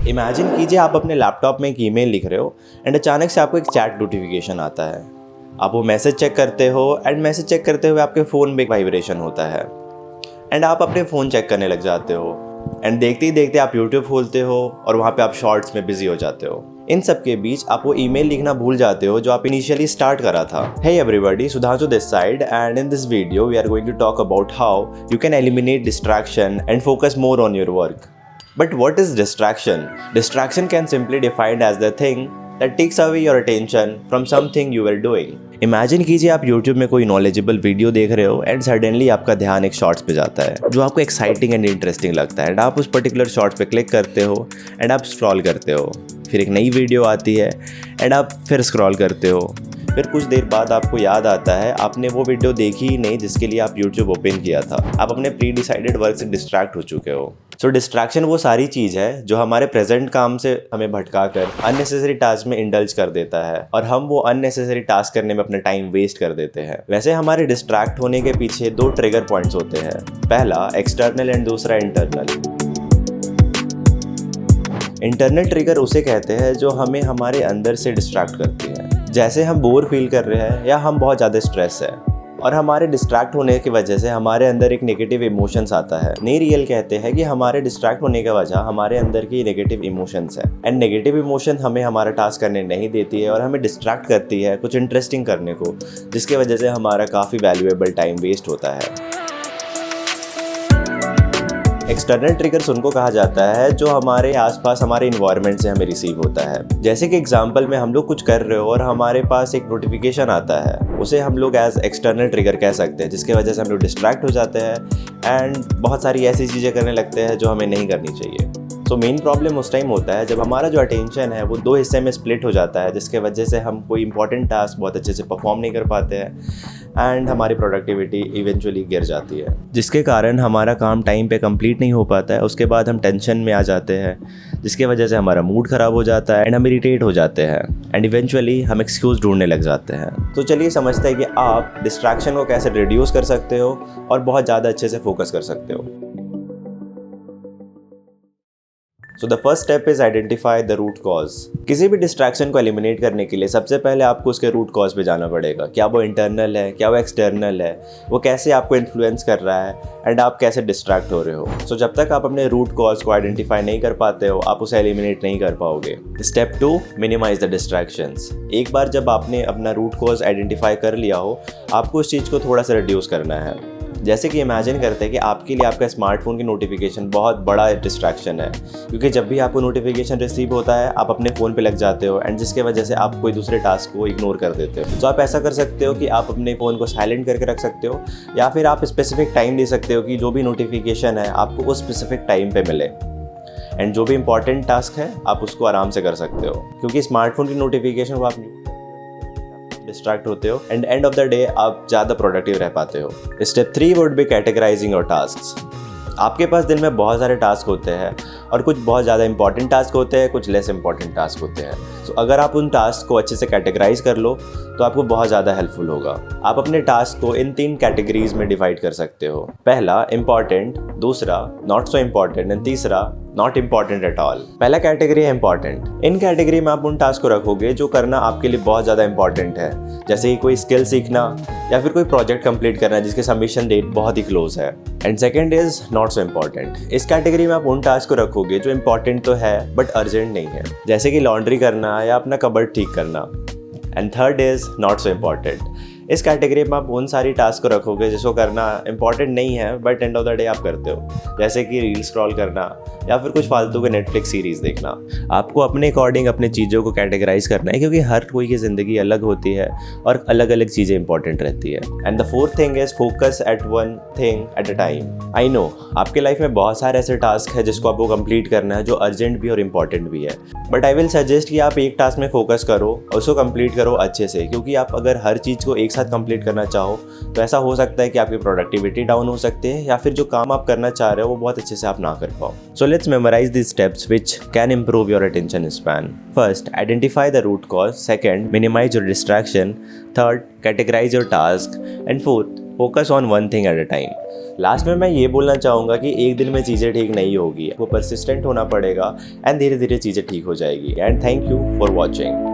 Imagine कीजिए आप अपने लैपटॉप में एक ईमेल लिख रहे हो एंड अचानक से आपको एक चैट नोटिफिकेशन आता है। आप वो मैसेज चेक करते हो एंड मैसेज चेक करते हुए आपके फ़ोन में एक वाइब्रेशन होता है एंड आप अपने फ़ोन चेक करने लग जाते हो एंड देखते ही देखते आप यूट्यूब खोलते हो और वहाँ पे आप शॉर्ट्स में बिजी हो जाते हो। इन सब के बीच आप वो ईमेल लिखना भूल जाते हो जो आप इनिशियली स्टार्ट करा था। Hey everybody, Sudhanshu this side and in this video we are going to talk about how you can eliminate distraction and focus more on your work. But what is distraction? Distraction can simply defined as the thing that takes away your attention from something you were doing. Imagine कीजिए आप YouTube में कोई knowledgeable video देख रहे हो and suddenly आपका ध्यान एक शॉर्ट्स पे जाता है जो आपको एक्साइटिंग एंड इंटरेस्टिंग लगता है एंड आप उस पर्टिकुलर शॉर्ट्स पे क्लिक करते हो एंड आप स्क्रॉल करते हो। फिर एक नई वीडियो आती है एंड आप फिर स्क्रॉल करते हो। फिर कुछ देर बाद आपको याद आता है आपने वो वीडियो देखी ही नहीं जिसके लिए आप YouTube ओपन किया था। आप अपने प्री डिसाइडेड वर्क से डिस्ट्रैक्ट हो चुके हो। सो डिस्ट्रैक्शन वो सारी चीज़ है जो हमारे प्रेजेंट काम से हमें भटका कर अननेसेसरी टास्क में इंडल्ज कर देता है और हम वो अननेसेसरी टास्क करने में अपना टाइम वेस्ट कर देते हैं। वैसे हमारे डिस्ट्रैक्ट होने के पीछे दो ट्रिगर पॉइंट्स होते हैं, पहला एक्सटर्नल एंड दूसरा इंटरनल। इंटरनल ट्रिगर उसे कहते हैं जो हमें हमारे अंदर से डिस्ट्रैक्ट करती है, जैसे हम बोर फील कर रहे हैं या हम बहुत ज़्यादा स्ट्रेस है और हमारे डिस्ट्रैक्ट होने की वजह से हमारे अंदर एक नेगेटिव इमोशंस आता है। नहीं, रियल कहते हैं कि हमारे डिस्ट्रैक्ट होने की वजह हमारे अंदर की नेगेटिव इमोशंस है एंड नेगेटिव इमोशन हमें हमारा टास्क करने नहीं देती है और हमें डिस्ट्रैक्ट करती है कुछ इंटरेस्टिंग करने को, जिसकी वजह से हमारा काफ़ी वैल्यूएबल टाइम वेस्ट होता है। एक्सटर्नल ट्रिगर्स उनको कहा जाता है जो हमारे आसपास हमारे इन्वायरमेंट से हमें रिसीव होता है। जैसे कि एग्जांपल में हम लोग कुछ कर रहे हो और हमारे पास एक नोटिफिकेशन आता है, उसे हम लोग एज एक्सटर्नल ट्रिगर कह सकते हैं, जिसकी वजह से हम लोग डिस्ट्रैक्ट हो जाते हैं एंड बहुत सारी ऐसी चीज़ें करने लगते हैं जो हमें नहीं करनी चाहिए। सो मेन प्रॉब्लम उस टाइम होता है जब हमारा जो अटेंशन है वो दो हिस्से में स्प्लिट हो जाता है, जिसके वजह से हम कोई इंपॉर्टेंट टास्क बहुत अच्छे से परफॉर्म नहीं कर पाते हैं एंड हमारी प्रोडक्टिविटी इवेंचुअली गिर जाती है, जिसके कारण हमारा काम टाइम पे कंप्लीट नहीं हो पाता है। उसके बाद हम टेंशन में आ जाते हैं, जिसके वजह से हमारा मूड ख़राब हो जाता है एंड हम इरिटेट हो जाते हैं एंड इवेंचुअली हम एक्सक्यूज़ ढूंढने लग जाते हैं। तो चलिए समझते हैं कि आप डिस्ट्रैक्शन को कैसे रिड्यूस कर सकते हो और बहुत ज़्यादा अच्छे से फोकस कर सकते हो। So the first step is identify the root cause. किसी भी डिस्ट्रैक्शन को एलिमिनेट करने के लिए सबसे पहले आपको उसके रूट कॉज पे जाना पड़ेगा। क्या वो इंटरनल है, क्या वो एक्सटर्नल है, वो कैसे आपको इन्फ्लुएंस कर रहा है एंड आप कैसे डिस्ट्रैक्ट हो रहे हो। सो जब तक आप अपने रूट कॉज को आइडेंटिफाई नहीं कर पाते हो आप उसे एलिमिनेट नहीं कर पाओगे। Step 2, minimise the distractions. एक बार जब आपने अपना रूट कॉज आइडेंटिफाई कर लिया हो, आपको उस चीज़ को थोड़ा सा रिड्यूस करना है। जैसे कि इमेजिन करते हैं कि आपके लिए आपका स्मार्टफोन की नोटिफिकेशन बहुत बड़ा डिस्ट्रैक्शन है, क्योंकि जब भी आपको नोटिफिकेशन रिसीव होता है आप अपने फ़ोन पे लग जाते हो एंड जिसके वजह से आप कोई दूसरे टास्क को इग्नोर कर देते हो। तो आप ऐसा कर सकते हो कि आप अपने फ़ोन को साइलेंट करके रख सकते हो या फिर आप स्पेसिफिक टाइम दे सकते हो कि जो भी नोटिफिकेशन है आपको उस स्पेसिफिक टाइम पर मिले एंड जो भी इंपॉर्टेंट टास्क है आप उसको आराम से कर सकते हो, क्योंकि स्मार्टफोन की नोटिफिकेशन को आप डिस्ट्रैक्ट होते हो and end of the day आप ज़्यादा प्रोडक्टिव रह पाते हो। Step 3 would be categorising your tasks. आपके पास दिन में बहुत सारे टास्क होते हैं और कुछ बहुत ज़्यादा इंपॉर्टेंट टास्क होते हैं, कुछ लेस इंपॉर्टेंट टास्क होते हैं। सो अगर आप उन टास्क को अच्छे से कैटेगराइज कर लो तो आपको बहुत ज़्यादा हेल्पफुल होगा। आप अपने टास्क को इन 3 कैटेगरीज में डिवाइड कर सकते हो। पहला इंपॉर्टेंट, दूसरा नॉट सो इम्पॉर्टेंट एंड तीसरा नॉट इम्पॉर्टेंट एट ऑल। पहला कैटेगरी है इंपॉर्टेंट। इन कैटेगरी में आप उन टास्क को रखोगे जो करना आपके लिए बहुत ज़्यादा इंपॉर्टेंट है, जैसे कि कोई स्किल सीखना या फिर कोई प्रोजेक्ट कंप्लीट करना जिसके सबमिशन डेट बहुत ही क्लोज है। And second is not so important. इस कैटेगरी में आप उन टास्क को रखोगे जो इंपॉर्टेंट तो है बट अर्जेंट नहीं है, जैसे कि लॉन्ड्री करना या अपना कबर्ड ठीक करना। And third is not so important. इस कैटेगरी में आप उन सारी टास्क को रखोगे जिसको करना इंपॉर्टेंट नहीं है but end of the day आप करते हो, जैसे कि रील स्क्रॉल करना या फिर कुछ फालतू के नेटफ्लिक्स सीरीज़ देखना। आपको अपने अकॉर्डिंग अपने चीज़ों को कैटेगराइज करना है, क्योंकि हर कोई की ज़िंदगी अलग होती है और अलग अलग चीज़ें इंपॉर्टेंट रहती है। And the fourth thing is focus at one thing at a time. I know आपके लाइफ में बहुत सारे ऐसे टास्क है जिसको आपको कंप्लीट करना है जो अर्जेंट भी और इम्पॉर्टेंट भी है, बट आई विल सजेस्ट कि आप एक टास्क में फोकस करो और उसको कंप्लीट करो अच्छे से, क्योंकि आप अगर हर चीज़ को एक साथ कंप्लीट करना चाहो तो ऐसा हो सकता है कि आपकी प्रोडक्टिविटी डाउन हो सकती है या फिर जो काम आप करना चाह रहे हो वो बहुत अच्छे से आप ना कर पाओ। So let's memorise these steps which can improve your attention span. First, identify the root cause. Second, minimize your distraction. Third, categorize your task. And fourth, focus on one thing at a time. Last में मैं ये बोलना चाहूँगा कि एक दिन में चीज़ें ठीक नहीं होगी, वो परसिस्टेंट होना पड़ेगा एंड धीरे धीरे चीज़ें ठीक हो जाएगी। And thank you for watching.